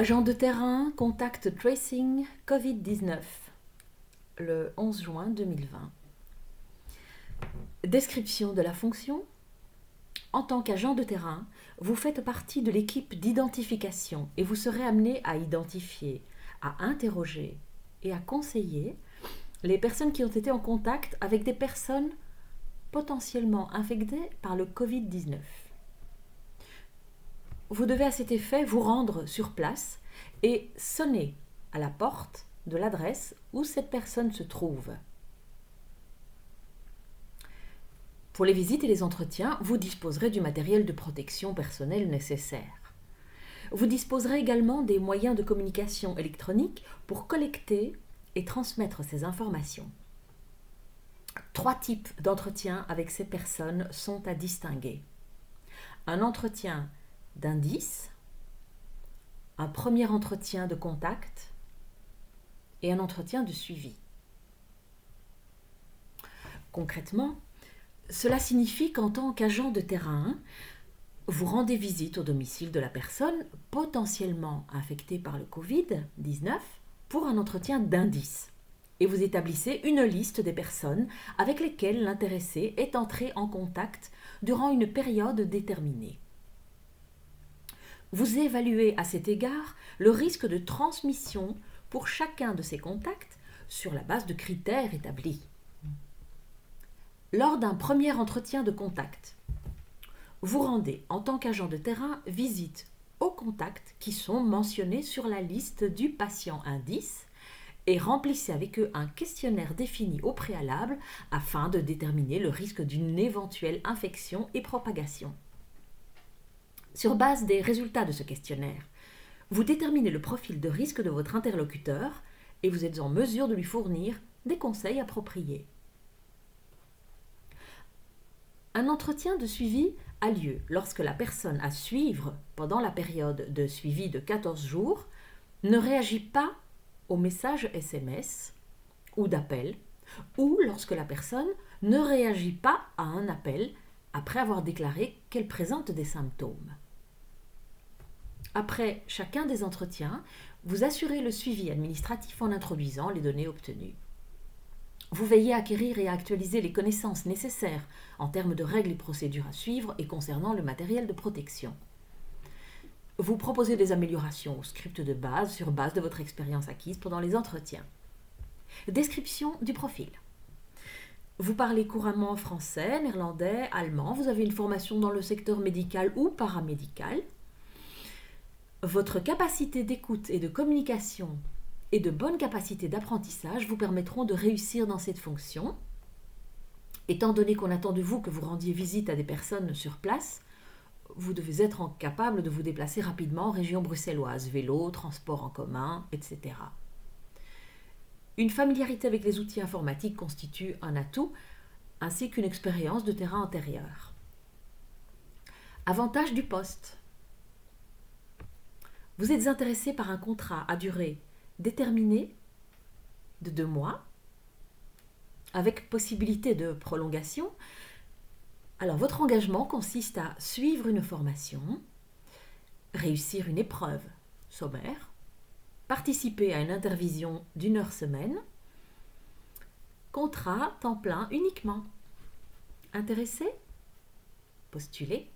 Agent de terrain, contact tracing Covid-19, le 11 juin 2020. Description de la fonction. En tant qu'agent de terrain, vous faites partie de l'équipe d'identification et vous serez amené à identifier, à interroger et à conseiller les personnes qui ont été en contact avec des personnes potentiellement infectées par le Covid-19. Vous devez à cet effet vous rendre sur place et sonner à la porte de l'adresse où cette personne se trouve. Pour les visites et les entretiens, vous disposerez du matériel de protection personnelle nécessaire. Vous disposerez également des moyens de communication électronique pour collecter et transmettre ces informations. 3 types d'entretiens avec ces personnes sont à distinguer. Un entretien d'indice, un premier entretien de contact et un entretien de suivi. Concrètement, cela signifie qu'en tant qu'agent de terrain, vous rendez visite au domicile de la personne potentiellement infectée par le Covid-19 pour un entretien d'indice et vous établissez une liste des personnes avec lesquelles l'intéressé est entré en contact durant une période déterminée. Vous évaluez à cet égard le risque de transmission pour chacun de ces contacts sur la base de critères établis. Lors d'un premier entretien de contact, vous rendez en tant qu'agent de terrain visite aux contacts qui sont mentionnés sur la liste du patient indice et remplissez avec eux un questionnaire défini au préalable afin de déterminer le risque d'une éventuelle infection et propagation. Sur base des résultats de ce questionnaire, vous déterminez le profil de risque de votre interlocuteur et vous êtes en mesure de lui fournir des conseils appropriés. Un entretien de suivi a lieu lorsque la personne à suivre pendant la période de suivi de 14 jours ne réagit pas aux messages SMS ou d'appel ou lorsque la personne ne réagit pas à un appel après avoir déclaré qu'elle présente des symptômes. Après chacun des entretiens, vous assurez le suivi administratif en introduisant les données obtenues. Vous veillez à acquérir et à actualiser les connaissances nécessaires en termes de règles et procédures à suivre et concernant le matériel de protection. Vous proposez des améliorations au script de base sur base de votre expérience acquise pendant les entretiens. Description du profil. Vous parlez couramment français, néerlandais, allemand, vous avez une formation dans le secteur médical ou paramédical. Votre capacité d'écoute et de communication et de bonnes capacités d'apprentissage vous permettront de réussir dans cette fonction. Étant donné qu'on attend de vous que vous rendiez visite à des personnes sur place, vous devez être capable de vous déplacer rapidement en région bruxelloise, vélo, transport en commun, etc. Une familiarité avec les outils informatiques constitue un atout, ainsi qu'une expérience de terrain antérieure. Avantages du poste. Vous êtes intéressé par un contrat à durée déterminée de 2 mois, avec possibilité de prolongation. Alors, votre engagement consiste à suivre une formation, réussir une épreuve sommaire, participer à une intervision d'1 heure semaine, contrat temps plein uniquement. Intéressé ? Postulez.